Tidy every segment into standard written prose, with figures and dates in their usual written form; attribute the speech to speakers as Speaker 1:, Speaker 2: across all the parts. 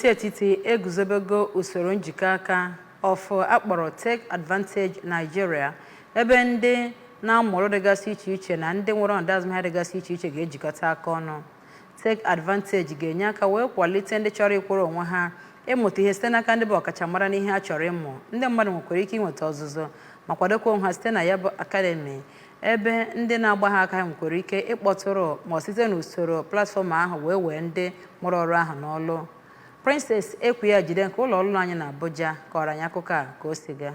Speaker 1: Etiti eguzobego usoro njikọ aka ọfụ akpọrọ Take Advantage Nigeria ebe ndị na-amụrụ dịgasị iche iche na ndị nwere ọnọdụ azụmahịa dịgasị iche iche ga-ejikọta aka ọnụ. Take Advantage ga-enye aka wee kwalite ndị chọrọ ịkwụrụ onwe ha ịmụta ihe site n'aka ndị bụ ọkachamara n'ihe a chọrọ ịmụ. Ndị mmadụ nwekwara ike inweta ọzụzụ ma kwadokwa onwe ha site na ya bụ akademi ebe ndị na-agba ha aka nwekwara ike ịkpọtụrụ ma site n'usoro platfọm ahụ wee ndị mụrụ ọrụ ahụ n'ọlụ. Princess Ahia jide nke ụlọ ọrụ anyị na Abuja kọrọ anyị akụkọ a ka o si gaa.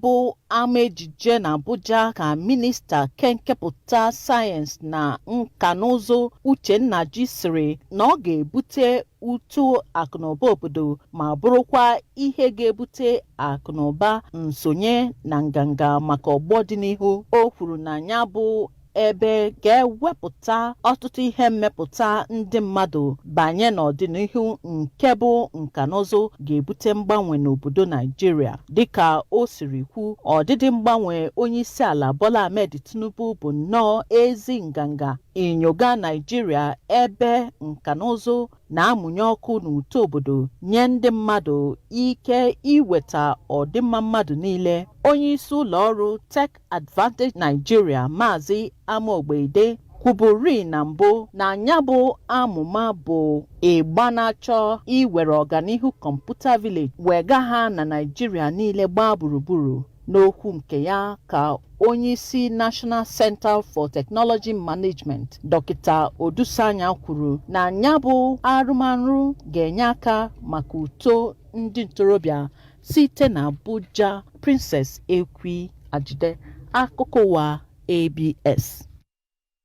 Speaker 2: Bụ ama ejije na Abuja ka minista kenkepụta sayensị na nka na ụzụ Uchenna ji sịrị na ọ ga-ebute uto akụnụba obodo ma bụrụkwa ihe ga-ebute akụnụba nsonye na nganga maka ọgbọ dị n'ihu. O kwuru na ya bụ ebe ga-ewepụta ọtụtụ ihe mmepụta ndị mmadụ banye n'ọdịnihu nke bụ nka na ụzụ ga-ebute mgbanwe n'obodo Naijiria. Dịka o siri kwu, ọdịdị mgbanwe onyeisi ala Bola Ahmed Tinubu bụ nnọọ ezi nganga inyoga Naijiria ebe nka na ụzụ na-amụnye ọkụ n'uto obodo nye ndị mmadụ ike iweta ọdịmma mmadụ niile. Onyeisi ụlọ ọrụ Take Advantage Nigeria Maazị Amaogbede kwuburi na mbụ na ya bụ amụma bụ ịgba na-achọ iwere ọganihu kọmputa village wega ha na Naijiria niile gbaa gburugburu. N'okwu nke ya ka onyeisi National Center for Technology Management Dr. Odusanya kwuru na ya bụ arụmarụ ga-enye aka maka uto ndị ntorobịa site na Abuja. Princess Ahia Ajide, akụkọ ụwa ABS.